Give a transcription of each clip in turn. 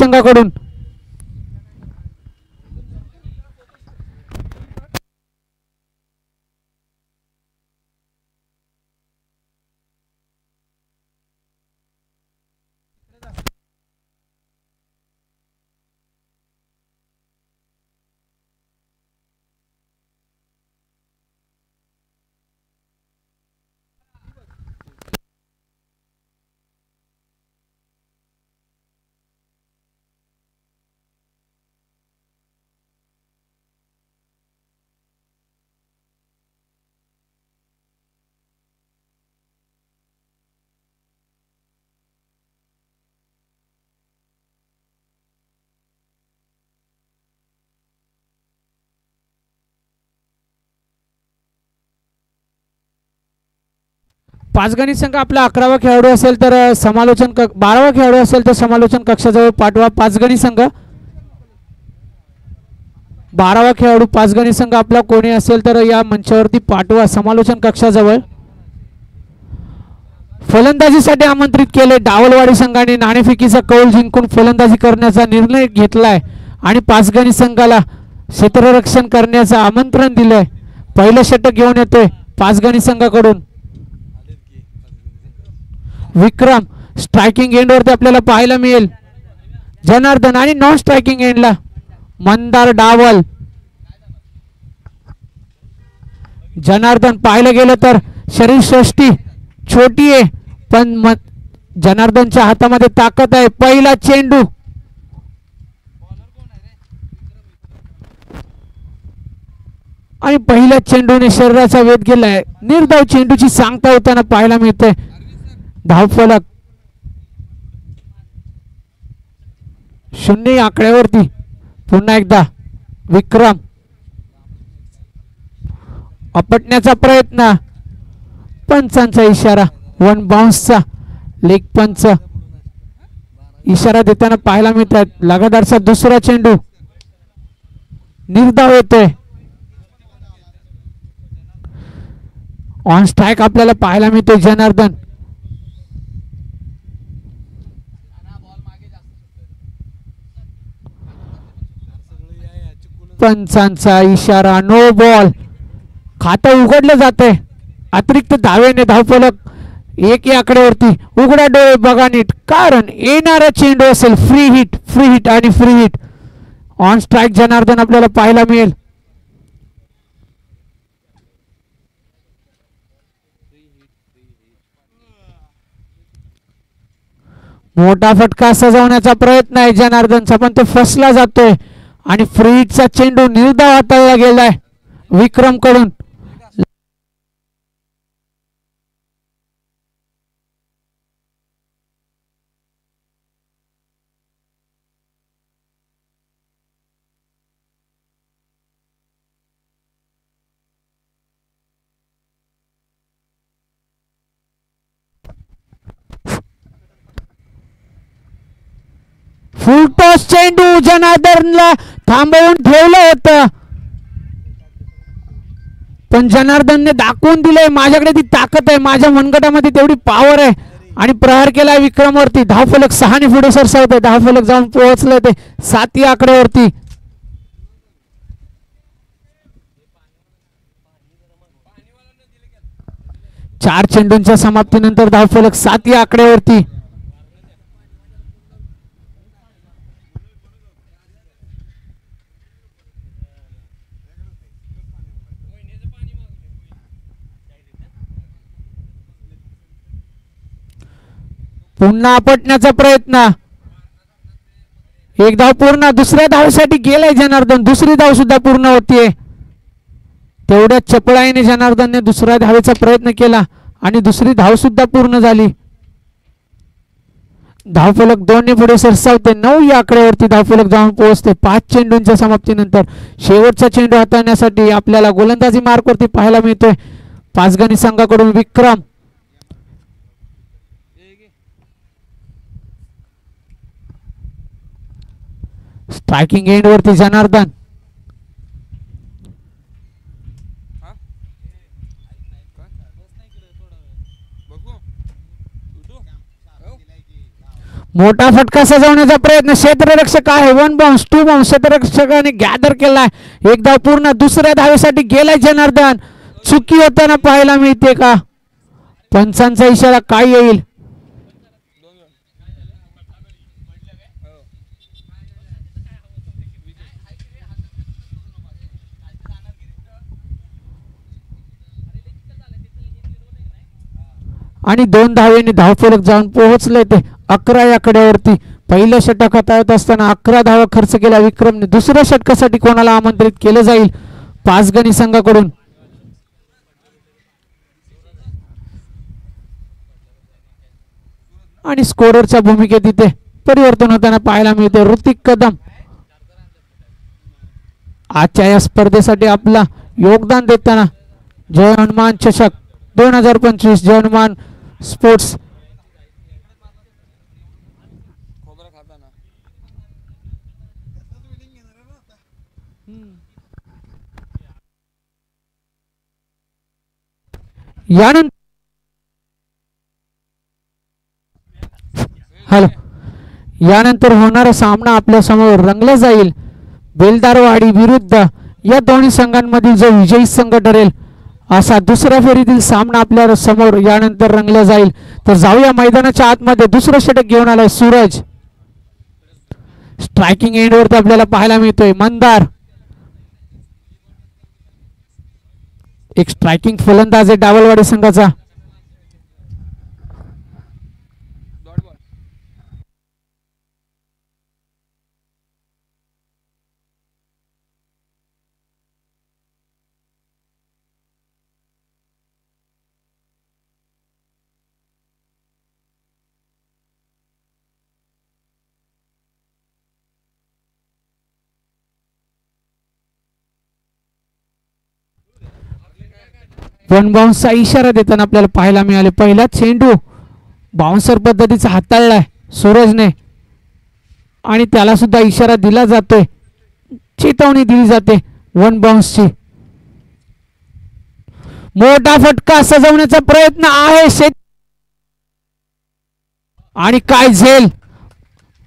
संघाकडून. पाचगणी संघ आपला 11वा खेळाडू असेल तर समालोचन 12वा खेळाडू असेल तर समालोचन कक्षाजवळ पाठवा. पाचगणी संघ 12वा खेळाडू पाचगणी संघ आपला कोणी असेल तर या मंचावरती पाठवा समालोचन कक्षाजवळ. फलंदाजीसाठी आमंत्रित केले. डावलवाडी संघाने नाणेफेकीचा कौल जिंकून फलंदाजी करण्याचा निर्णय घेतलाय आणि पाचगणी संघाला क्षेत्ररक्षण करण्याचं आमंत्रण दिलंय. पहिलं षटक घेऊन येतोय पाचगणी संघाकडून विक्रम. स्ट्रायकिंग एंडवरती आपल्याला पाहायला मिळेल जनार्दन आणि नॉन स्ट्रायकिंग एंडला मंदार डावल. जनार्दन पाहायला गेलं तर शरीरसृष्टी छोटी आहे पण जनार्दनच्या हातामध्ये ताकद आहे. पहिला चेंडू आणि पहिल्या चेंडूने शरीराचा वेध गेलाय. निर्धाव चेंडूची सांगता होताना पाहायला मिळते. धावफलक 0 आकड्यावरती. पुन्हा एकदा विक्रम आपटण्याचा प्रयत्न. पंचांचा इशारा. वन बाउन्सचा लेग पंच इशारा देताना पाहायला मिळतात. लगातारचा दुसरा चेंडू निर्धाव येतोय. ऑन स्ट्राइक आपल्याला पाहायला मिळतोय जनार्दन. पंचांचा इशारा. No ball. खातं उघडलं जातंय. अतिरिक्त धावेने धावफलक 1 या आकड्यावरती. उघडा डोळे बघा नीट कारण येणारा चेंडू असेल फ्री हिट आणि free hit. On strike Janardan आपल्याला पाहायला मिळेल. मोठा फटका सजवण्याचा प्रयत्न आहे जनार्दनचा पण तो फसला जातोय आणि फ्री हिटचा चेंडू निर्धाव हाताळला गेलाय विक्रम कडून. फुलटॉस चेंडू जनार्दनला थांबवून ठेवलं होतं पण जनार्दनने दाखवून दिलंय माझ्याकडे ती ताकद आहे. माझ्या मनगटामध्ये तेवढी पॉवर आहे आणि प्रहार केला विक्रमवरती. धावफलक 6 ने पुढे सरसावतोय. धावफलक जाऊन पोहोचलं ते 7 या आकड्यावरती. चार चेंडूंच्या समाप्तीनंतर धावफलक 7 या आकड्यावरती. पुन्हा आपटण्याचा प्रयत्न. एक धाव पूर्ण. दुसऱ्या धावसाठी गेलाय जनार्दन. दुसरी धाव सुद्धा पूर्ण होतीये. तेवढ्या चपळाईने जनार्दनने दुसऱ्या धावेचा प्रयत्न केला आणि दुसरी धाव सुद्धा पूर्ण झाली. धावफलक 2 ने पुढे सरसावते. 9 या आकड्यावरती धावफलक जाऊन पोहोचते. 5 चेंडूंच्या समाप्तीनंतर शेवटचा चेंडू हाताळण्यासाठी आपल्याला गोलंदाजी मार्कवरती पाहायला मिळतोय पाचगणी संघाकडून विक्रम. स्ट्रायकिंग एंड वरती जनार्दन. मोठा फटका सजवण्याचा प्रयत्न, क्षेत्ररक्षक आहे, 1 बाउन्स 2 बाउन्स, क्षेत्ररक्षकाने गॅदर केलाय, एक धाव पूर्ण, दुसऱ्या धावेसाठी गेलाय जनार्दन, चुकी होताना पाहायला मिळते का, पंचांचा इशारा काय येईल. आणि 2 धावेने धावफलक जाऊन पोहोचले ते 11 या आकड्यावरती. पहिलं षटक हाताळत असताना 11 धावा खर्च केला विक्रमने. दुसऱ्या षटकासाठी कोणाला आमंत्रित केलं जाईल पाचगणी संघाकडून. आणि स्कोररच्या भूमिकेत इथे परिवर्तन होताना पाहायला मिळते. ऋतिक कदम आजच्या या स्पर्धेसाठी आपला योगदान देताना जय हनुमान चषक 2025 जय हनुमान स्पोर्ट्स यानंतर यानंतर होणारा सामना आपल्या समोर रंगला जाईल. बेलदारवाडी विरुद्ध या दोन्ही संघांमधील जो विजयी संघ ठरेल असा दुसऱ्या फेरीतील सामना आपल्या समोर यानंतर रंगला जाईल. तर जाऊया मैदानाच्या आतमध्ये. दुसरं षटक घेऊन आलाय सूरज. स्ट्रायकिंग एंड वरती आपल्याला पाहायला मिळतोय मंदार. एक स्ट्रायकिंग फलंदाज आहे डावलवाडी संघाचा. वन बाउन्सचा इशारा देताना आपल्याला पाहायला मिळाले. पहिला चेंडू बाउन्सर पद्धतीचा हाताळलाय सूरजने आणि त्याला सुद्धा इशारा दिला जातोय, चेतावणी दिली जाते 1 बाउन्सची. मोठा फटका सजवण्याचा प्रयत्न आहे आणि काय झेल,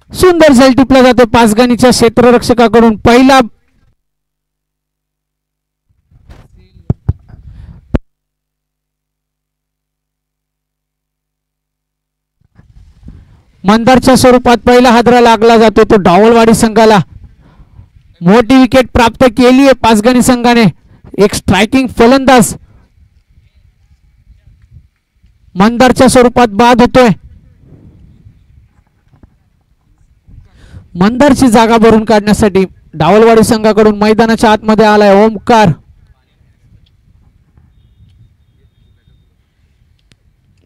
सुंदर झेल टिपला जातो पाचगणीच्या क्षेत्ररक्षकाकडून. पहिला मंदारच्या स्वरूपात पहिला हादरा लागला जातो तो डावलवाडी संघाला. मोठी विकेट प्राप्त केली आहे पाचगणी संघाने. एक स्ट्रायकिंग फलंदाज मंदारच्या स्वरूपात बाद होतोय. मंदारची जागा भरून काढण्यासाठी डावलवाडी संघाकडून मैदानाच्या आतमध्ये आलाय ओमकार.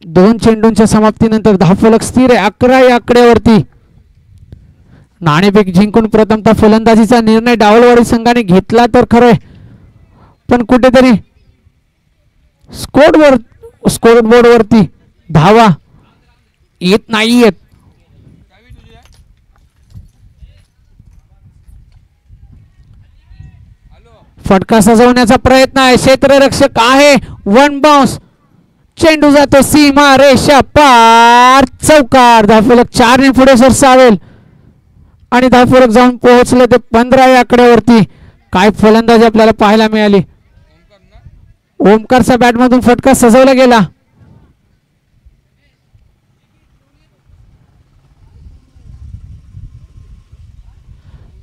दोन चेंडूंच्या समाप्तीनंतर धावफलक स्थिर आहे 11 या आकड्यावरती. नाणेफेक जिंकून प्रथमतः फलंदाजीचा निर्णय डावलवाडी संघाने घेतला तर खरंय, पण कुठेतरी स्कोरबोर्ड वरती धावा येत नाहीयेत. फटका सजवण्याचा प्रयत्न आहे, क्षेत्ररक्षक आहे, 1 बाउन्स, चेंडू जातो सीमा रेषा पार, चौकार. धावफलक 4 ने पुढे सरसावेल आणि धावफलक जाऊन पोहोचले ते 15 या आकड्यावरती. काय फलंदाजी आपल्याला पाहायला मिळाली. ओमकारचा बॅट मधून फटका सजवला गेला.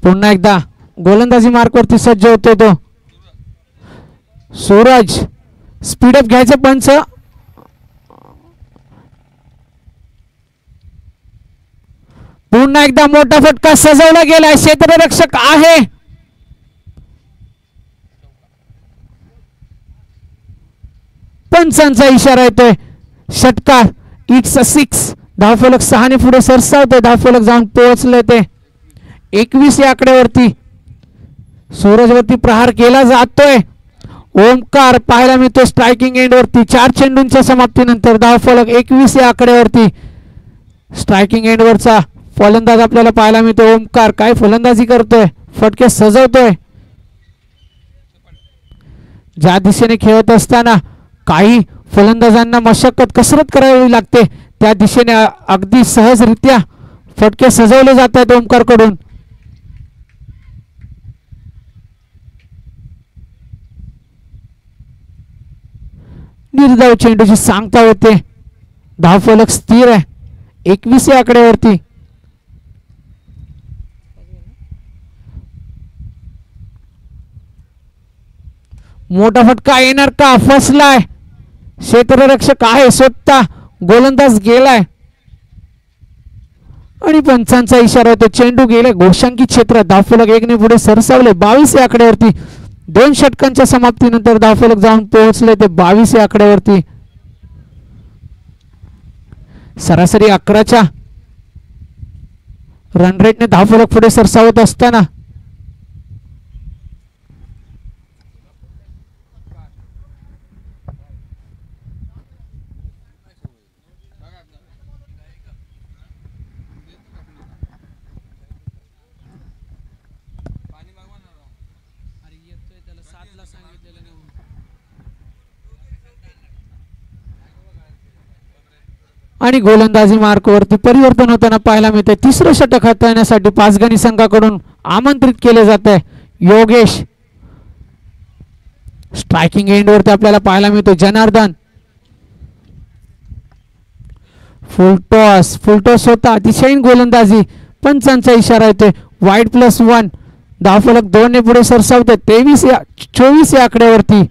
पुन्हा एकदा गोलंदाजी मार्क वरती सज्ज होतोय तो सूरज. स्पीडअप घ्यायचं पंच. पुन्हा एकदा मोठा फटका सजवला गेला. क्षेत्ररक्षक आहे, पंचांचा इशारा येतोय. षटकार, इट्स अ 6. धावफलक 6 ने पुढे सरसावतोय. धावफलक जाऊन पोहोचले ते 21 या आकड्यावरती. सूरजवरती प्रहार केला जातोय. ओमकार पाहायला मिळतोय स्ट्रायकिंग एंड वरती. 4 चेंडूंच्या समाप्तीनंतर धावफलक 21 या आकड्यावरती. स्ट्रायकिंग एंड वरचा फलंदाज आपल्याला पाहायला मिळतो ओमकार. काय फलंदाजी करतोय, फटके सजवतोय. ज्या दिशेने खेळत असताना काही फलंदाजांना मशक्कत कसरत करावी लागते, त्या दिशेने अगदी सहजरित्या फटके सजवले जात आहेत ओमकार कडून. निर्धाव चेंडूची सांगता होते. धावफलक स्थिर आहे 21 या आकड्यावरती. मोठा फटका येणार का? फसलाय. क्षेत्ररक्षक आहे स्वतः. गोलंदाज गेलाय आणि पंचांचा इशारा होतो. चेंडू गेले घोषांकित क्षेत्रात. धावफलक 1 ने पुढे सरसावले 22 या आकड्यावरती. 2 षटकांच्या समाप्तीनंतर धावफलक जाऊन पोहोचले ते 22 या आकड्यावरती. सरासरी 11च्या रन रेटने धावफलक पुढे सरसावत असताना आणि गोलंदाजी मार्कवरती परिवर्तन होताना पाहायला मिळते. तिसरं षटक हाताळण्यासाठी पाचगणी संघाकडून आमंत्रित केले जात आहे योगेश. स्ट्रायकिंग एंडवरती आपल्याला पाहायला मिळतो जनार्दन. फुलटॉस होता. अतिशय गोलंदाजी. पंचांचा इशारा येतोय. वाईड +1. धावफलक 2 ने पुढे सरसावते 24 या आकड्यावरती.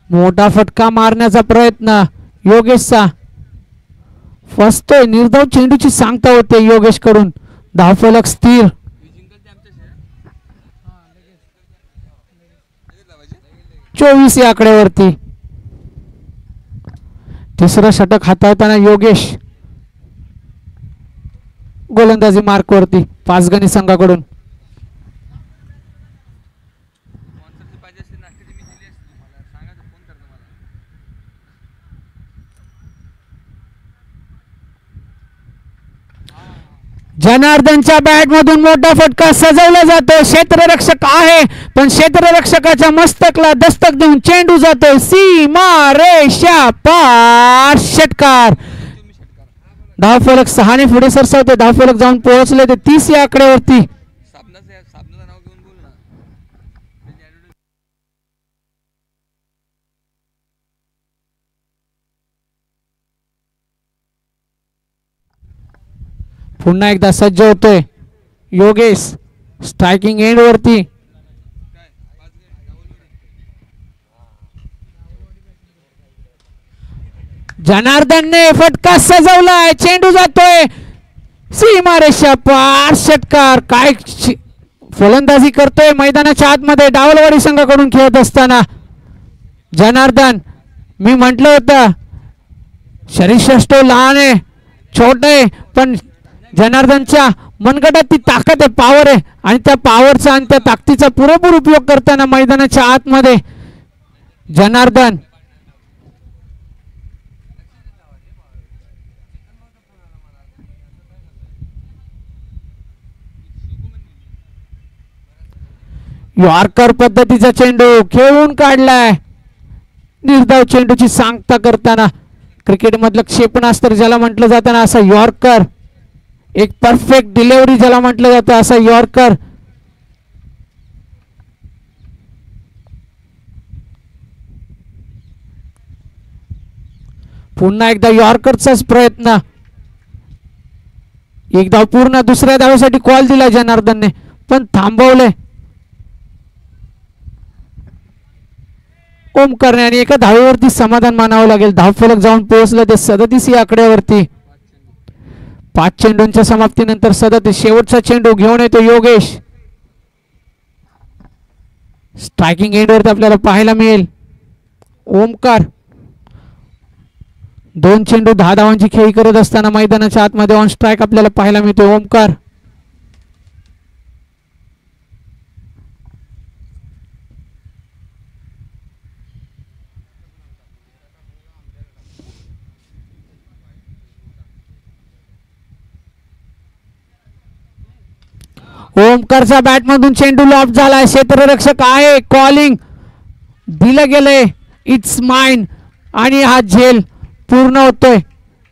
मोठा फटका मारण्याचा प्रयत्न योगेशचा. फसतोय. निर्धाव चेंडूची सांगता होते योगेश कडून. धावफलक स्थिर. 24 या आकड्यावरती. तिसरं षटक हाताळताना योगेश गोलंदाजी मार्कवरती पाचगणी संघाकडून. जनार्दनच्या बॅट मधून मोठा फटका सजवला जातो. क्षेत्ररक्षक आहे पण क्षेत्ररक्षकाच्या मस्तकला दस्तक देऊन चेंडू जातो सीमा रेषा पार. षटकार. धावफलक 6 ने पुढे सरसावते. धावफलक जाऊन पोहोचले ते 30 या आकड्यावरती. पुन्हा एकदा सज्ज होतोय योगेश स्ट्रायकिंग एंड वरती. जनार्दनने फटका सजवलाय. चेंडू जातोय सीमारेषा पार. षटकार. काय फलंदाजी करतोय मैदानाच्या आतमध्ये डावलवाडी संघाकडून खेळत असताना जनार्दन. मी म्हटलं होतं शरीरश्रेष्ठ लहान आहे छोट आहे पण जनार्दनच्या मनगटात ती ताकद आहे पॉवर आहे आणि त्या पॉवरचा आणि त्या ताकदीचा पुरेपूर उपयोग करताना मैदानाच्या आतमध्ये जनार्दन यॉर्कर पद्धतीचा चेंडू खेळून काढलाय. निर्धाव चेंडूची सांगता करताना क्रिकेट मधलं क्षेपणास्त्र ज्याला म्हटलं जातं ना असा यॉर्कर. एक परफेक्ट डिलिव्हरी ज्याला म्हटलं जातं असा यॉर्कर. पुन्हा एकदा यॉर्करचाच प्रयत्न. एक धाव पूर्ण. दुसऱ्या धावेसाठी कॉल दिला जनार्दनने पण थांबवले ओमकारने आणि एका धावेवरती समाधान मानावं लागेल. धावफलक जाऊन पोहोचलं ते 37 या आकड्यावरती. 5 चेंडूंच्या समाप्तीनंतर 37 शेवटचा चेंडू घेऊन येतो योगेश. स्ट्रायकिंग एंडवरती आपल्याला पाहायला मिळेल ओमकार. 2 चेंडू 10 धावांची खेळी करत असताना मैदानाच्या आतमध्ये ऑन स्ट्राईक आपल्याला पाहायला मिळतो ओमकार. ओमकारच्या बॅटमधून चेंडू लॉफ झालाय. क्षेत्ररक्षक आहे, कॉलिंग दिलं गेलंय, इट्स माइन. आणि हा झेल पूर्ण होतोय.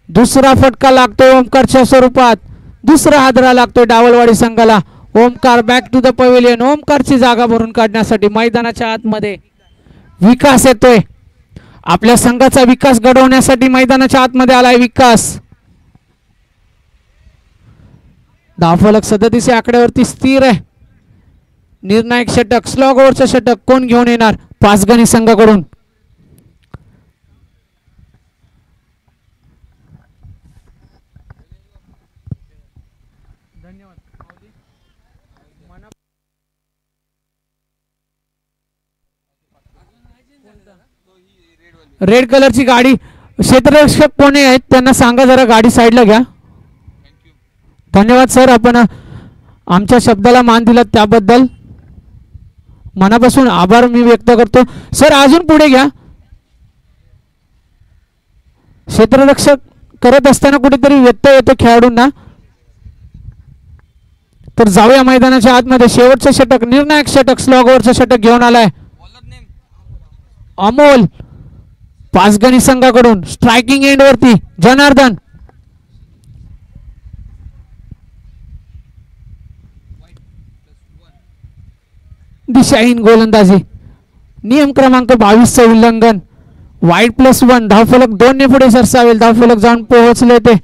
दुसरा फटका लागतोय ओमकारच्या स्वरूपात. दुसरा हादरा लागतोय डावलवाडी संघाला. Omkar back to the pavilion. ओमकारची जागा भरून काढण्यासाठी मैदानाच्या आतमध्ये विकास येतोय. आपल्या संघाचा विकास घडवण्यासाठी मैदानाच्या आतमध्ये आलाय विकास. धावफलक 37 आकड्यावरती स्थिर आहे. निर्णायक षटक, स्लॉग ओव्हरचं षटक कोण घेऊन येणार पाचगणी संघाकडून? रेड कलरची गाडी, क्षेत्ररक्षक कोणी आहेत त्यांना सांगा जरा गाडी साईडला घ्या. धन्यवाद सर, आपण आमच्या शब्दाला मान दिला त्याबद्दल मनापासून आभार मी व्यक्त करतो. सर अजून पुढे घ्या. क्षेत्ररक्षक करत असताना कुठेतरी व्यत्यय येतो खेळाडूंना. तर जाऊया मैदानाच्या आतमध्ये. शेवटचं षटक, निर्णायक षटक, स्लॉग ओव्हरचं षटक घेऊन आलाय अमोल पाचगणी संघाकडून. स्ट्रायकिंग एंड वरती जनार्दन. दिशाहीन गोलंदाजी, नियम क्रमांक 22 चं उल्लंघन. वाईड +1. धावफलक 2 ने पुढे सरसावेल. धावफलक जाऊन पोहोचले ते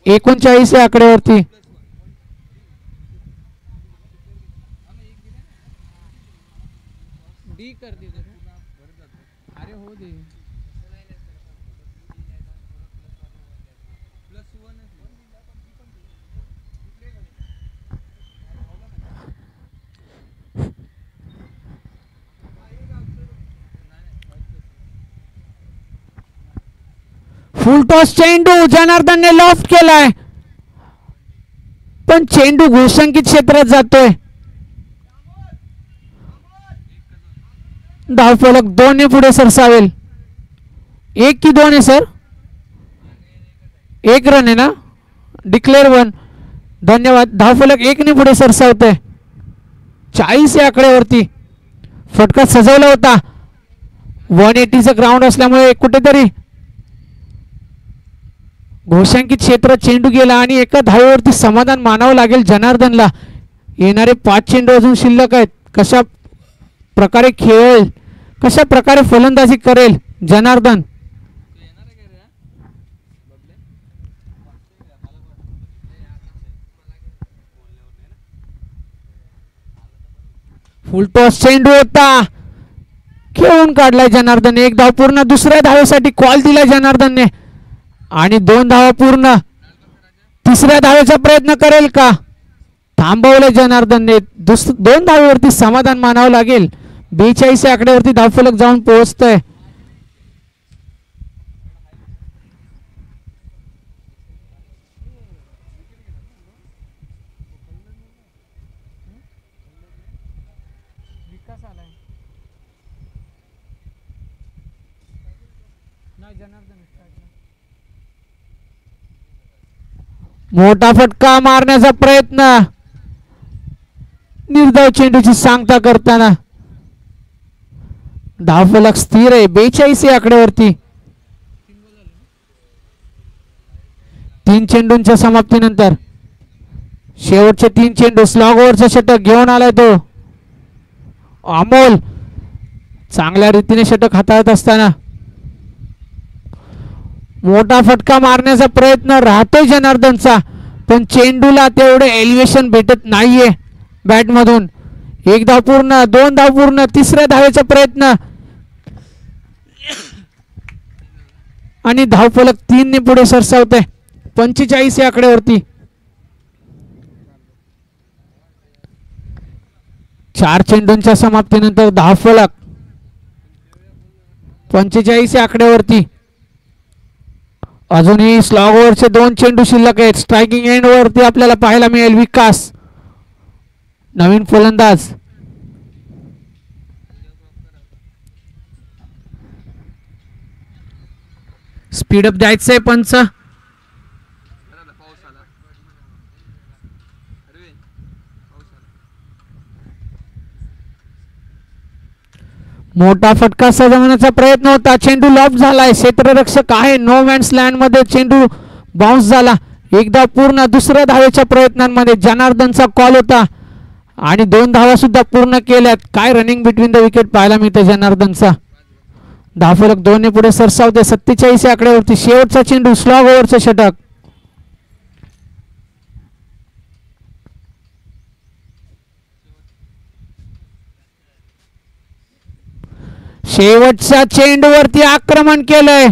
39 या आकड्यावरती. फुल टॉस चेंडू जनार्दनने लॉफ्ट केलाय, पण चेंडू घोषंकित क्षेत्रात जातोय. धावफलक 2 ने पुढे सरसावेल. 1 की 2 आहे सर? 1 रन आहे ना? डिक्लेअर 1. धन्यवाद. धावफलक 1 ने पुढे सरसावतोय. 40 या आकड्यावरती. फटका सजवला होता. 180चं ग्राउंड असल्यामुळे कुठेतरी घोषांकित क्षेत्रात चेंडू गेला आणि एका धावेवरती समाधान मानावं लागेल जनार्दनला. येणारे 5 चेंडू अजून शिल्लक आहेत. कशा प्रकारे खेळेल, कशा प्रकारे फलंदाजी करेल जनार्दन? फुल टॉस चेंडू होता, खेळून काढलाय जनार्दन. 1 धाव पूर्ण. दुसऱ्या धावेसाठी कॉल दिलाय जनार्दनने आणि 2 धावा पूर्ण. तिसऱ्या धावेचा प्रयत्न करेल का? थांबवले जनार्दनने. 2 धावेवरती समाधान मानावं लागेल. 42 आकड्यावरती धावफलक जाऊन पोहोचतोय. मोठा फटका मारण्याचा प्रयत्न. निर्धाव चेंडूची सांगता करताना. धावफलक स्थिर आहे 42 आकड्यावरती. 3 चेंडूंच्या समाप्तीनंतर शेवटचे 3 चेंडू. स्लॉग ओव्हरचं षटक घेऊन आलाय तो अमोल. चांगल्या रीतीने षटक हाताळत असताना मोठा फटका मारण्याचा प्रयत्न राहतोय जनार्दनचा, पण चेंडूला तेवढे एलिव्हेशन भेटत नाहीये बॅट मधून. 1 धाव पूर्ण. 2 धाव पूर्ण. तिसऱ्या धावेचा प्रयत्न आणि धावफलक 3 ने पुढे सरसावतोय 45 या आकड्यावरती. 4 चेंडूंच्या समाप्तीनंतर धावफलक 45 या आकड्यावरती. अजूनही स्लॉग ओव्हरचे 2 चेंडू शिल्लक आहेत. स्ट्रायकिंग एंड वरती आपल्याला पाहायला मिळेल विकास, नवीन फलंदाज. स्पीडअप द्यायचंय पंच. मोठा फटका सजवण्याचा प्रयत्न होता. चेंडू लॉब झालाय. क्षेत्ररक्षक आहे नो मॅन्स लँड मध्ये. चेंडू बाउन्स झाला. एकदा पूर्ण दुसऱ्या धावेच्या प्रयत्नांमध्ये जनार्दनचा कॉल होता आणि 2 धावा सुद्धा पूर्ण केल्यात. काय रनिंग बिटवीन द विकेट पाहायला मिळते जनार्दनचा. धावफलक 2 ने पुढे सरसावते. 47 आकड्यावरती शेवटचा चेंडू स्लॉग ओव्हरचं षटक. शेवटच्या चेंडूवरती आक्रमण केलंय.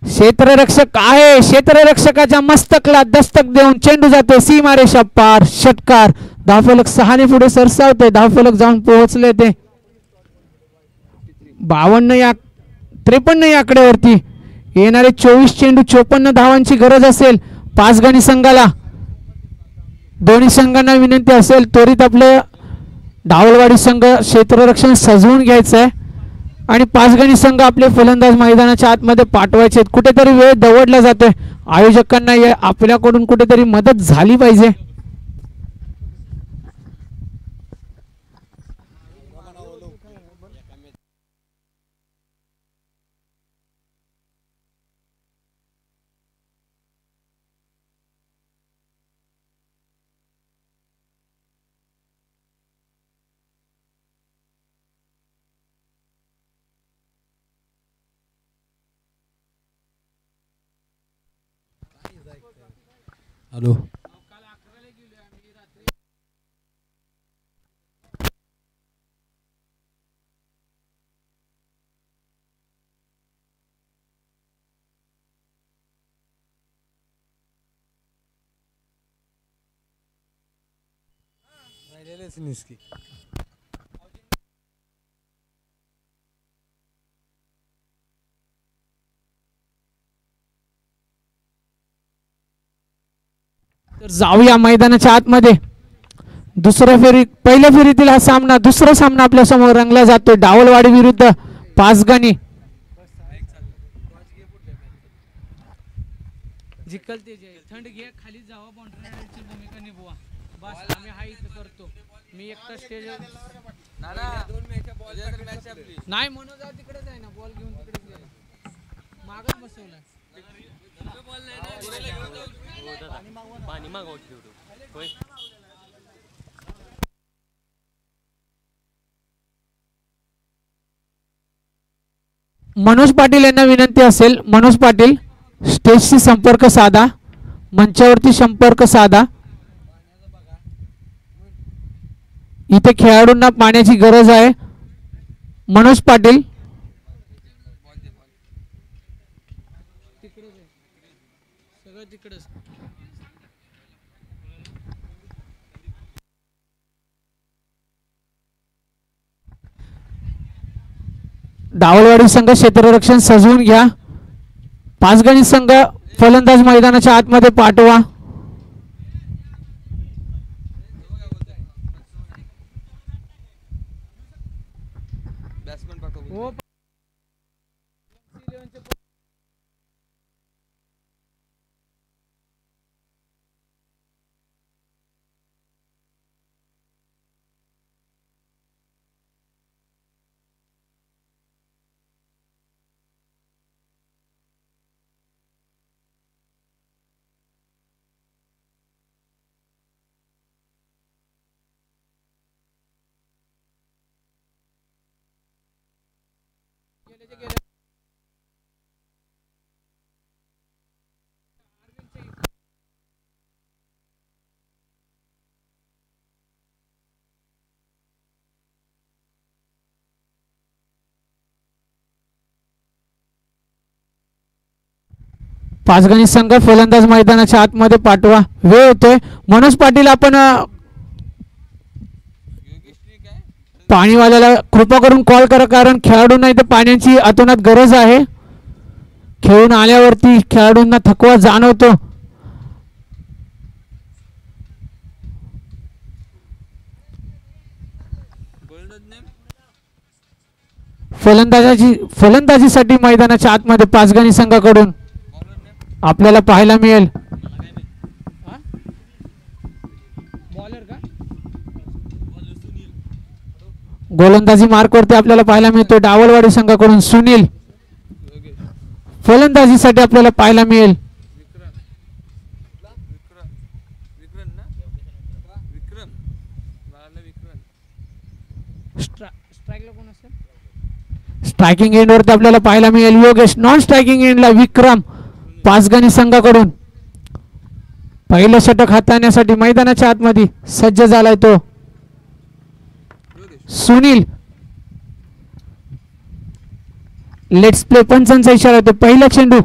क्षेत्ररक्षक आहे. क्षेत्ररक्षकाच्या मस्तकला दस्तक देऊन चेंडू जाते सीमारेषा पार. षटकार. धावफलक 6 ने पुढे सरसावते. धावफलक जाऊन पोहोचले ते 53 या आकड्यावरती. येणारे 24 चेंडू 54 धावांची गरज असेल 5 गणी संघाला. दोन्ही संघांना विनंती असेल त्वरित आपले धावलवाडी संघ क्षेत्ररक्षण सजवून घ्यायचं आहे आणि 5 गणी संघ आपले फलंदाज मैदानाच्या आतमध्ये पाठवायचे. कुठेतरी वेळ दवडला जातोय. आयोजकांना आपल्याकडून कुठेतरी मदत झाली पाहिजे. हॅलो इसकी तर जाऊया मैदानाच्या आतमध्ये. पहिल्या फेरीतील हा सामना दुसरा सामना आपल्या समोर रंगला जातोय. डावलवाडी विरुद्ध 5 गणी. जिकलते थंड घे खाली जावा. बाउंड्रीची भूमिका निभवा. बस आम्ही हा इथं करतो. मी एकटा स्टेज नाही म्हणून जा तिकडे जाय ना. बॉल घेऊन तिकडे जाय. मागच बसवला. मनोज पाटील यांना विनंती असेल. मनोज पाटील स्टेजशी संपर्क साधा. मंचावरती संपर्क साधा. इथे खेळाडूंना पाण्याची गरज आहे. मनोज पाटील डावलवाडी संघ क्षेत्ररक्षण सजवून घ्या. 5 गणी संघ फलंदाज मैदानाच्या आतमध्ये पाठवा. पाचगणी संघ फलंदाज मैदानाच्या आतमध्ये पाठवा. वेळ होतोय. मनोज पाटील आपण पाणीवाल्याला कृपा करून कॉल करा कारण खेळाडूंना इथे पाण्याची अतोनात गरज आहे. खेळून आल्यावरती खेळाडूंना थकवा जाणवतो. फलंदाजीसाठी मैदानाच्या आतमध्ये पाचगणी संघाकडून आपल्याला पाहायला मिळेल. गोलंदाजी मार्कवरती आपल्याला पाहायला मिळतो डावलवाडी संघाकडून सुनील. फलंदाजीसाठी आपल्याला पाहायला मिळेल स्ट्रायकिंग एंड वरती आपल्याला पाहायला मिळेल योगेश. नॉन स्ट्रायकिंग एंडला विक्रम पाचगणी संघाकडून. पहिलं षटक हाताळण्यासाठी मैदानाच्या आतमध्ये सज्ज झालाय तो सुनील. लेट्स प्ले पंचांचा इशारा येतो. पहिला चेंडू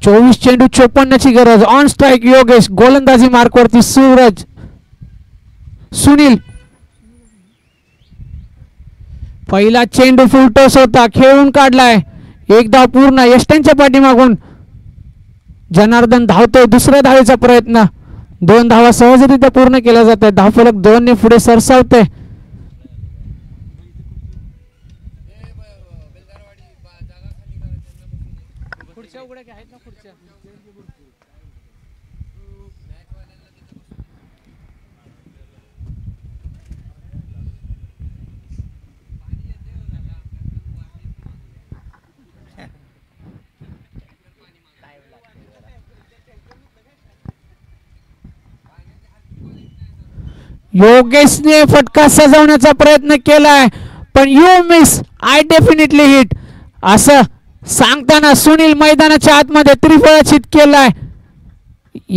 24 चेंडू 54ची गरज. On strike Yogesh. गोलंदाजी मार्कवरती सूरज. सुनील. पहिला चेंडू फुलटॉस होता, खेळून काढलाय. एक धाव पूर्ण. यष्ट्यांच्या पाठीमागून जनार्दन धावतोय. दुसऱ्या धावेचा प्रयत्न. 2 धावा सहजरित्या पूर्ण केल्या जात आहेत. धावफलक 2 ने पुढे सरसावते. योगेशने फटका सजवण्याचा प्रयत्न केलाय, पण you miss, I definitely hit असं सांगताना सुनील मैदानाच्या आतमध्ये त्रिफळाचित केलाय.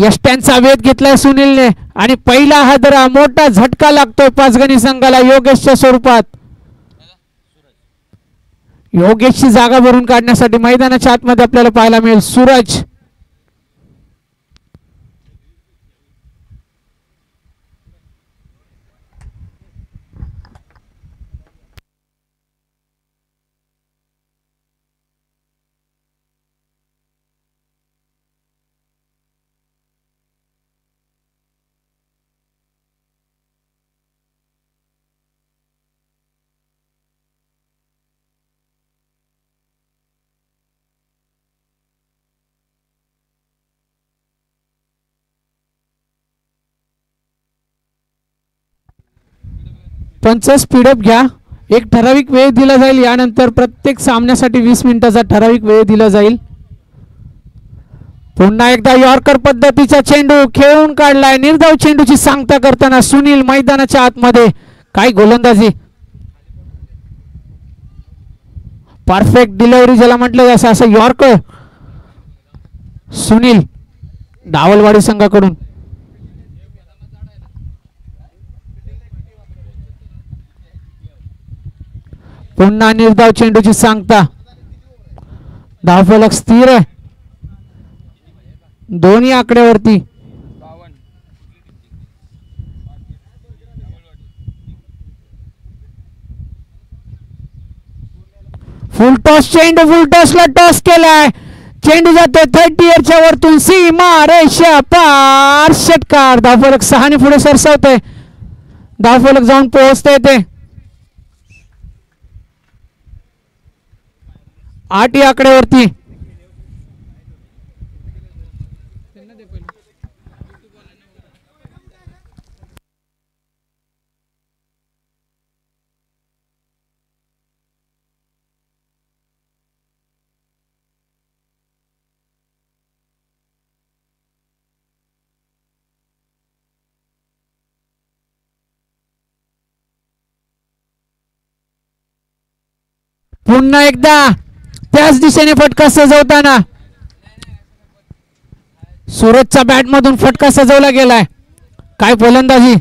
यष्ट्यांचा वेध घेतलाय सुनीलने आणि पहिला हादरा मोठा झटका लागतोय पाचगणी संघाला योगेशच्या स्वरूपात. योगेशची जागा भरून काढण्यासाठी मैदानाच्या आतमध्ये आपल्याला पाहायला मिळेल सूरज. पंच स्पीडअप घ्या. एक ठराविक वेळ दिला जाईल. यानंतर प्रत्येक सामन्यासाठी 20 मिनिटाचा ठराविक वेळ दिला जाईल. पुन्हा एकदा यॉर्कर पद्धतीचा चेंडू खेळून काढलाय. निर्धाव चेंडूची सांगता करताना सुनील मैदानाच्या आतमध्ये. काय गोलंदाजी, परफेक्ट डिलिव्हरी ज्याला म्हटलं जातं असं यॉर्कर. सुनील डावलवाडी संघाकडून. पुन्हा निर्धाव चेंडूची सांगता. धावफलक स्थिर आहे दोन्ही आकड्यावरती. फुल टॉस चेंडू. फुल टॉसला टॉस केलाय. चेंडू जातोय 30 वरतून सीमा रेषा पार. षटकार. धावफलक 6 ने पुढे सरसावतोय. धावफलक जाऊन पोहोचतोय ते 8 या आकड्यावरती. पुन्हा एकदा त्याच दिशेने फटका सजवताना सूरजच्या बॅट मधून फटका सजवला गेलाय. काय फलंदाजी.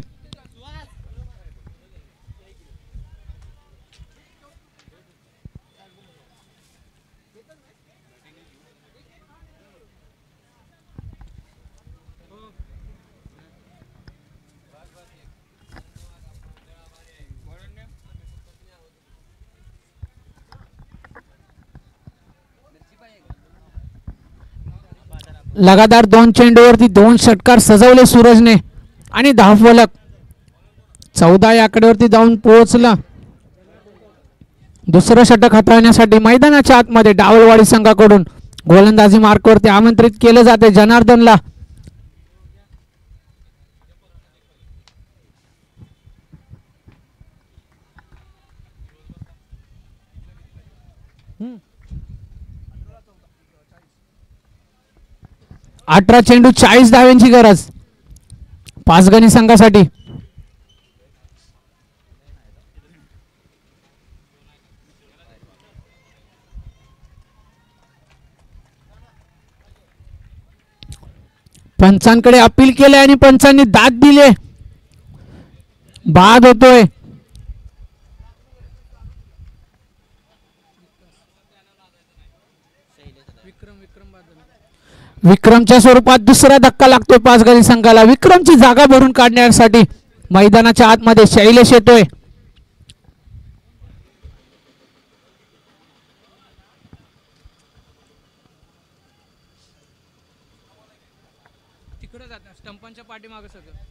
लगातार 2 चेंडूवरती 2 षटकार सजवले सूरजने आणि धावफलक 14 या आकड्यावरती जाऊन पोहोचला. दुसरं षटक हाताळण्यासाठी मैदानाच्या आतमध्ये डावलवाडी संघाकडून गोलंदाजी मार्कवरती आमंत्रित केलं जाते जनार्दनला. अठरा चेंडू 40 धाव्यांची गरज पाचगणी संघासाठी. पंचांकडे अपील केले आणि पंचांनी दाद दिले. बाद होतोय. विक्रमच्या स्वरूपात दुसरा धक्का लागतोय पाचगणी संघाला. विक्रमची जागा भरून काढण्यासाठी मैदानाच्या आतमध्ये शैलेश येतोय. तिकडे जात स्टंपांच्या पाठीमागे सगळं.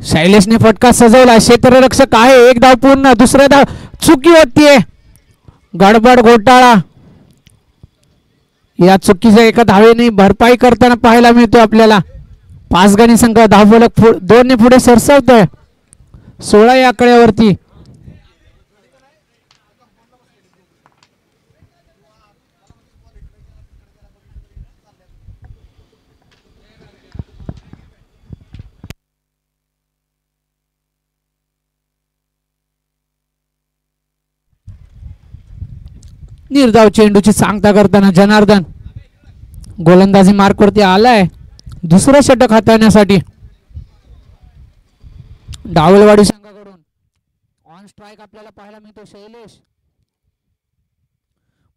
शैलेशने फटका सजवला. क्षेत्ररक्षक आहे. एक धाव पूर्ण. दुसरा धाव चुकी होतीये. गडबड घोटाळा. या चुकीच्या एका धावेने भरपाई करताना पाहायला मिळतो आपल्याला. पाचगणी संघ धावफलक 2 ने पुढे सरसावतोय 16 या आकड्यावरती. निर्धाव चेंडूची सांगता करताना जनार्दन गोलंदाजी मार्कवरती आलाय दुसरं षटक हाताळण्यासाठी. डावलवाडी संघाकडून ऑन स्ट्राइक आपल्याला पाहायला मिळतो शैलेश.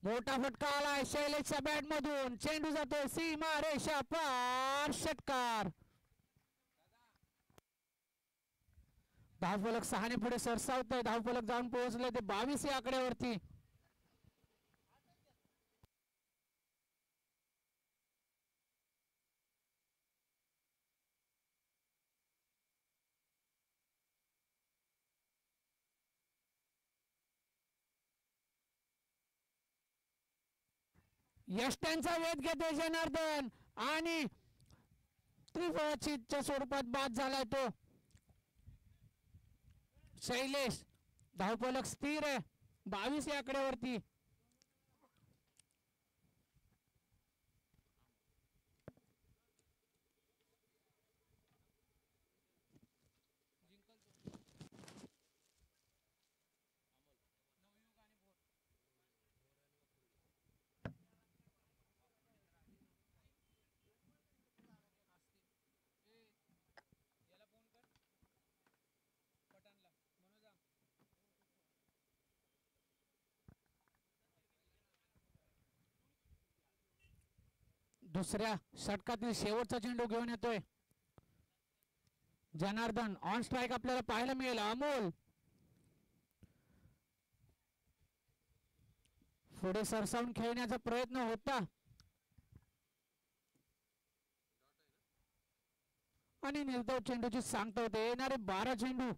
मोठा फटका आलाय शैलेशच्या बॅट मधून. चेंडू जातोय सीमा रेषा पार. षटकार. धावफलक 6 ने पुढे सरसावतोय. धावफलक जाऊन पोहोचले ते 22 या आकड्यावरती. यष्ट्यांचा वेध घेतोय जनार्दन आणि त्रिफळाच्या स्वरूपात बाद झालाय तो शैलेश. धावफलक स्थिर आहे 22 या आकड्यावरती. दुसऱ्या षटकातील शेवटचा चेंडू घेऊन येतोय जनार्दन. ऑन स्ट्राइक आपल्याला पाहायला मिळेल. अमोल पुढे सरसावून खेळण्याचा प्रयत्न होता आणि निर्धाव चेंडूची सांगता होते. येणारे 12 चेंडू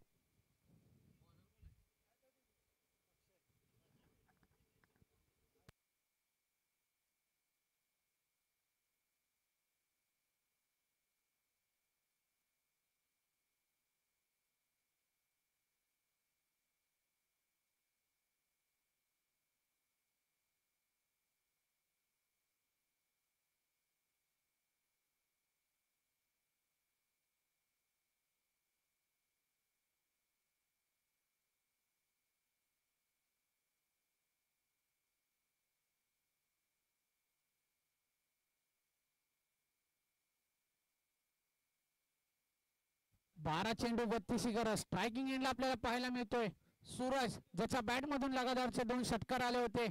बारा चेंडू 32 गरज. स्ट्रायकिंग एंडला आपल्याला पाहायला मिळतोय सूरज ज्याच्या बॅट मधून लगातारचे 2 षटकार आले होते.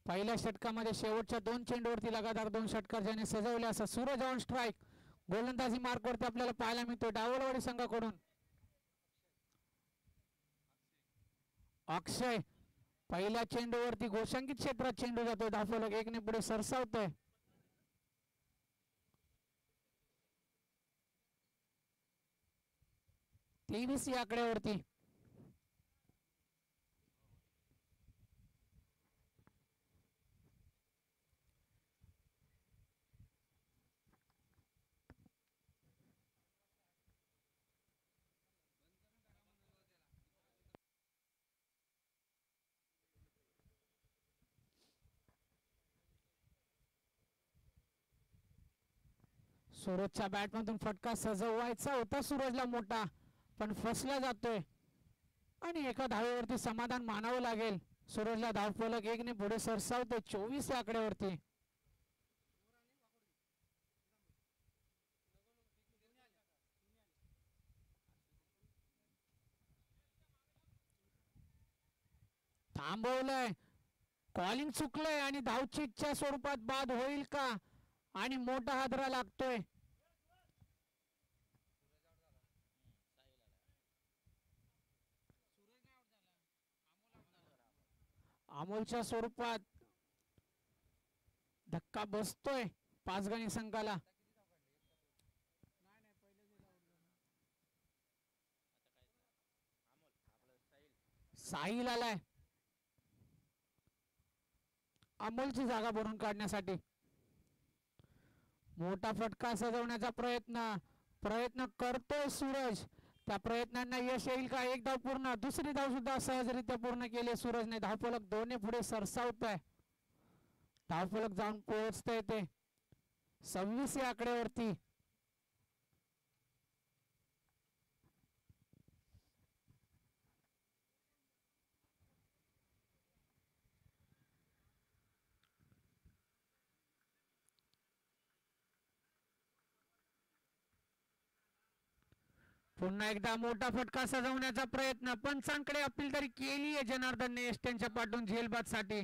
पहिल्या षटकामध्ये शेवटच्या 2 चेंडूवरती लगातार 2 षटकार ज्याने सजवले. असा सूरज ऑन स्ट्राइक. गोलंदाजी मार्कवरती आपल्याला पाहायला मिळतोय डावलवाडी संघाकडून. अक्षय पहिल्या चेंडूवरती गोशांकित क्षेत्रात चेंडू जातोय. धावफलक 1 ने पुढे सरसावतोय. तेवीस या आकड्यावरती. सूरजच्या बॅटमधून फटका सजवायचा होता सूरजला मोठा, पण फसला जातोय आणि एका धावेवरती समाधान मानावं लागेल. सूरजला धावफलक 1 ने पुढे सरसावते 24 या आकड्यावरती. थांबवलंय, कॉलिंग चुकलंय आणि धावचीच्या स्वरूपात बाद होईल का आणि मोठा हादरा लागतोय. सूरज नाही आउट झाला, अमोल आउट झाला. अमोलच्या स्वरूपात धक्का बसतोय पाचगणी संघाला. नाही पहिले आउट झाला. साहिल आलाय अमोलची जागा भरून काढण्यासाठी. मोठा फटका सजवण्याचा प्रयत्न करतोय सूरज. त्या प्रयत्नांना यश येईल का. एक धाव पूर्ण, दुसरी धाव सुद्धा सहजरित्या पूर्ण केली सूरजने. धावफलक 2 ने पुढे सरसावत आहे. धावफलक जाऊन पोहोचतंय ते 26 या आकड्यावरती. पुन्हा एकदा मोठा फटका सजवण्याचा प्रयत्न. पंचांकडे अपील तरी केली आहे जनार्दनने एसट्यांच्या पाठून झेलबाद साठी,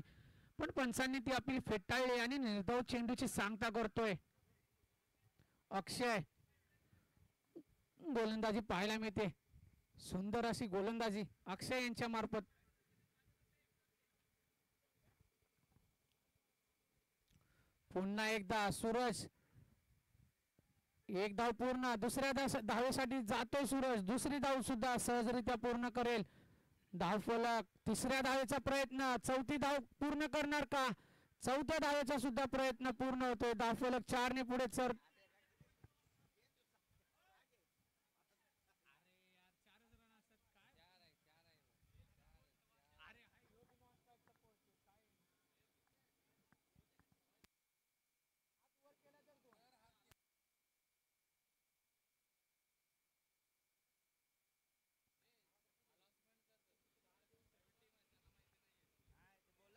पण पंचांनी ती अपील फेटाळली आणि निर्धाव चेंडूची सांगता करतोय. अक्षय गोलंदाजी पाहायला मिळते, सुंदर अशी गोलंदाजी अक्षय यांच्या मार्फत. पुन्हा एकदा सूरज, एक धाव पूर्ण, दुसऱ्या धावेसाठी जातोय सूरज. दुसरी धाव सुद्धा सहजरित्या पूर्ण करेल. धावफलक तिसऱ्या धावेचा प्रयत्न, चौथी धाव पूर्ण करणार का. चौथ्या धावेचा सुद्धा प्रयत्न पूर्ण होतोय. धावफलक 4 ने पुढे अरे यार 4च रन असतात काय. 4 आहे. अरे हाय योग नॉनस्टॉपचा पोहोचतो काय. हात वर केला तर 2.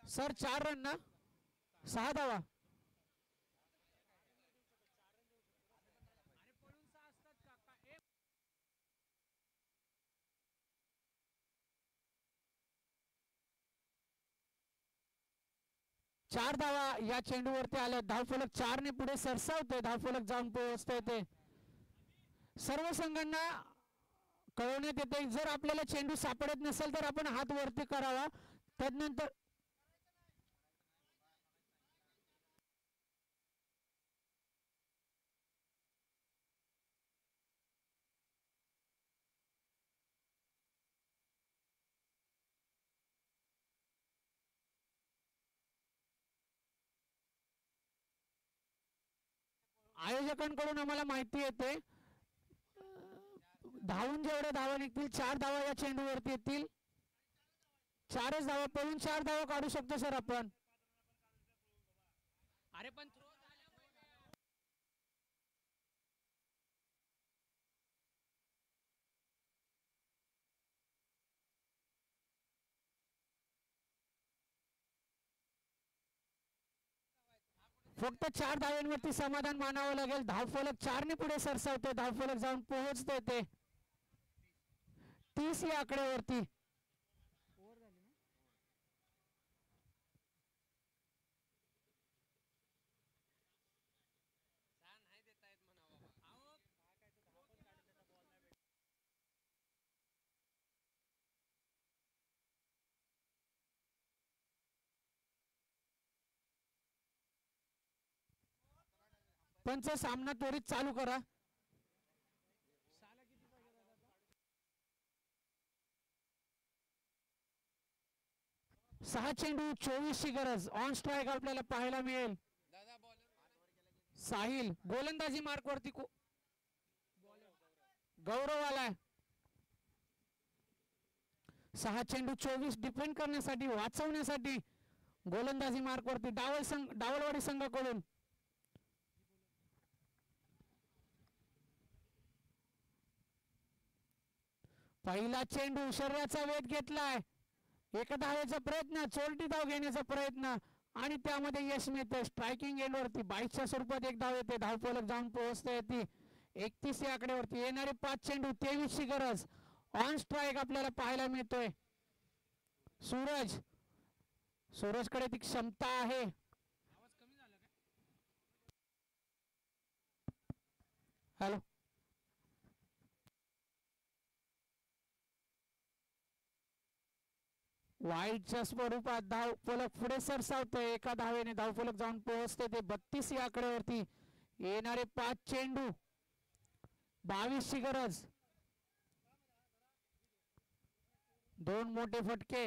सर 4 रन ना, 6 धावा. अरे पळून 6 असतात का. 4 धावा या चेंडूवरती आल्या. धावफलक 4 ने पुढे सरसावतोय. धावफलक जाऊन पोहोचतोय ते. सर्व संघांना कळवण्यात येते, जर आपल्याला चेंडू सापडत नसेल तर आपण हात वरती करावा. तदनंतर आयोजकांकडून आम्हाला माहिती येते, धावून जेवढ्या धावा निघतील 4 धावा या चेंडूवरती येतील. 4च धावा, पळून 4 धावा काढू शकतो सर आपण. अरे पण थ्रो झाल्या पहिले. 4 धाव्यांवरती समाधान मानावं लागेल. धावफलक 4 ने पुढे सरसावतोय. धावफलक जाऊन पोहोचतोय ते 30 या आकड्यावरती. ओव्हर झाली ना. नाही देता येत म्हणा बाबा. पंच सामना त्वरित चालू करा. 6 चेंडू 24 ची गरज. ऑन स्ट्राईक आपल्याला पाहायला मिळेल. साहिल गोलंदाजी मार्क वरती गौरव आलाय. 6 चेंडू 24 डिफेंड करण्यासाठी वाचवण्यासाठी गोलंदाजी मार्क वरती डावलवाडी संघाकडून. पहिला चेंडू शरीराचा वेध घेतलाय. एका धावेचा प्रयत्न, चोरटी धाव घेण्याचा प्रयत्न आणि त्यामध्ये यश मिळते. स्ट्रायकिंग एंड वरती 22च्या स्वरूपात एक धाव येते. धावफलक जाऊन पोहोचते येते 31 या आकड्यावरती. येणारे 5 चेंडू 23 ची गरज. ऑन स्ट्राईक आपल्याला पाहायला मिळतोय. सूरजकडे ती क्षमता आहे. हॅलो वाईटच्या स्वरूपात धावफलक पुढे सरसावतोय. एका धावेने धावफलक जाऊन पोहोचते ते 32 या आकड्यावरती. येणारे 5 चेंडू 22 ची गरज. 2 मोठे फटके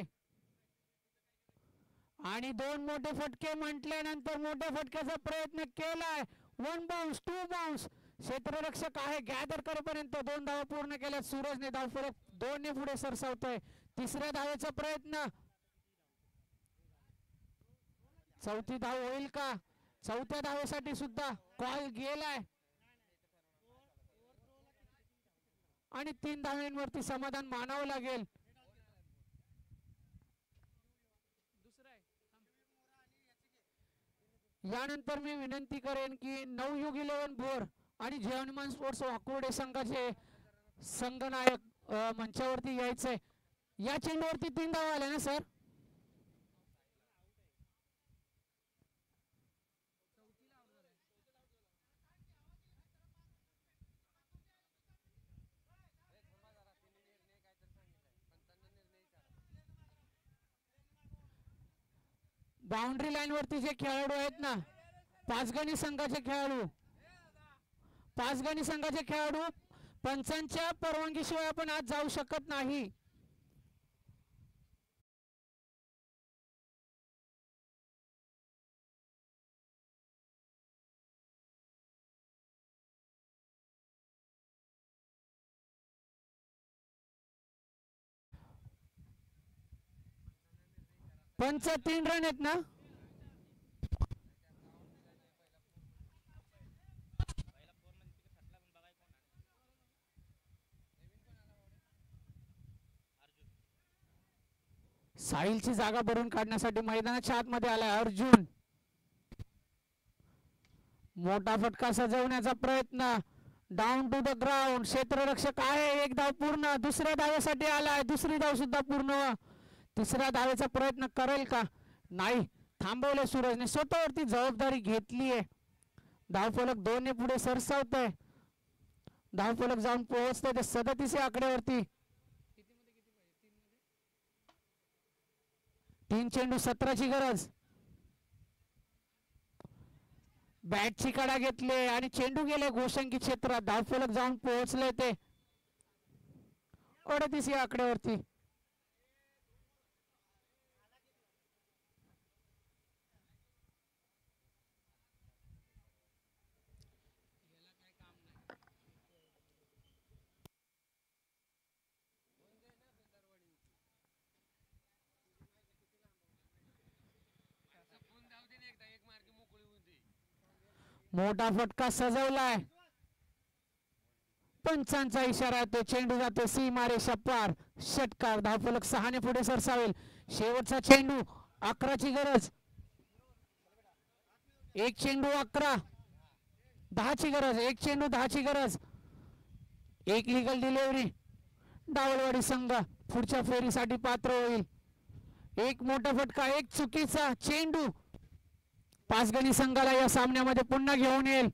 आणि 2 मोठे फटके म्हटल्यानंतर मोठ्या फटक्याचा प्रयत्न केलाय. 1 बाउन्स 2 बाउन्स. क्षेत्ररक्षक आहे गॅदर करेपर्यंत 2 धावा पूर्ण केल्या. सूरजने धावफलक 2 ने पुढे सरसावतोय. तिसऱ्या धावेचा प्रयत्न. चौथी धाव होईल का? चौथ्या धावेसाठी सुद्धा कॉल गेलाय आणि 3 धावांवरती समाधान मानावं लागेल. यानंतर मी विनंती करेन की नवयुग 11 भोर आणि जयहनुमान स्पोर्ट्स वाकुर्डे संघाचे संघनायक मंचावरती यायचंय. या चेंडूवरती 3 धावा आल्या ना सर? बाउंड्री लाईन वरती जे खेळाडू आहेत ना, पाचगणी संघाचे खेळाडू पंचांच्या परवानगीशिवाय आपण आज जाऊ शकत नाही. पंच 3 रन आहेत ना? साहिलची जागा भरून काढण्यासाठी मैदानाच्या आतमध्ये आलाय अर्जुन. मोठा फटका सजवण्याचा प्रयत्न. Down to the ground. क्षेत्ररक्षक आहे. 1 धाव पूर्ण. दुसऱ्या धावेसाठी आलाय. दुसरी धाव सुद्धा पूर्ण. तिसऱ्या धावेचा प्रयत्न करेल का? नाही. थांबवले सूरजने. स्वतःवरती जबाबदारी घेतलीये. धावफलक 2 ने पुढे सरसावतोय. धावफलक जाऊन पोहोचतोय ते 37 या आकड्यावरती. 3 चेंडू 17 ची गरज. बॅटची कडा घेतले आणि चेंडू गेले घोषंकी क्षेत्रात. धावफलक जाऊन पोहोचले ते 38 या आकड्यावरती. मोठा फटका सजवलाय. पंचांचा इशारा येतो. चेंडू जातो सीमा रेषा पार. षटकार. धावफलक 6 ने पुढे सरसावेल. शेवटचा चेंडू 11 ची गरज. 1 चेंडू 11 10 ची गरज. 1 चेंडू 10 ची गरज. 1 लिगल डिलिव्हरी. डावलवाडी संघ पुढच्या फेरीसाठी पात्र होईल. 1 मोठा फटका. 1 चुकीचा चेंडू पाचगणी संघाला या सामन्यामध्ये पुन्हा घेऊन येईल.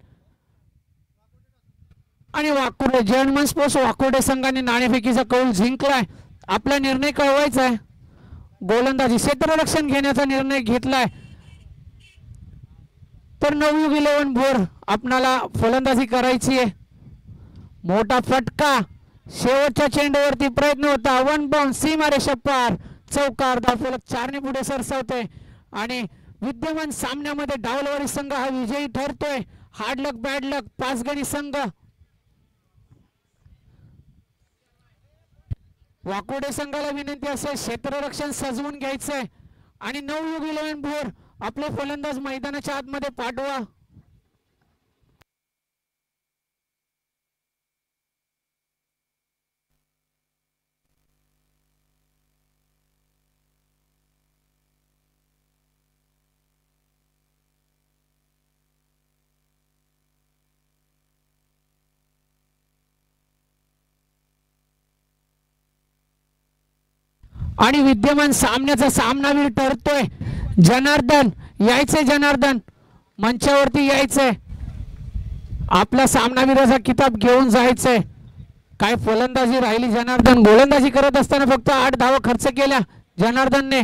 आणि वाकुर्डे जयहनुमान स्पोर्ट्स वाकुर्डे संघाने नाणेफेकीचा कौल जिंकलाय. आपला निर्णय कळवायचा आहे. गोलंदाजी क्षेत्ररक्षण घेण्याचा निर्णय घेतलाय. तर नवयुग 11 भोर आपणाला फलंदाजी करायची आहे. मोठा फटका, शेवटच्या चेंडूवरती प्रयत्न होता, वन बाउंड, सीमारेषा पार, चौकार. धावफलक 4 ने पुढे सरसावतोय आणि विद्यमान सामन्यामध्ये डावलवारी संघ हा विजयी ठरतोय. हार्ड लक बॅड लक 5 गणी संघ. वाकोडे संघाला विनंती असेल क्षेत्ररक्षण सजवून घ्यायचंय आणि नवयुग 11 भोर आपले फलंदाज मैदानाच्या आतमध्ये पाठवा. आणि विद्यमान सामन्याचा सामनावीर ठरतोय जनार्दन. यायचंय जनार्दन, मंचावरती यायचंय, आपला सामनावीराचा किताब घेऊन जायचंय. काय फलंदाजी राहिली जनार्दन. गोलंदाजी करत असताना फक्त 8 धावा खर्च केल्या जनार्दनने.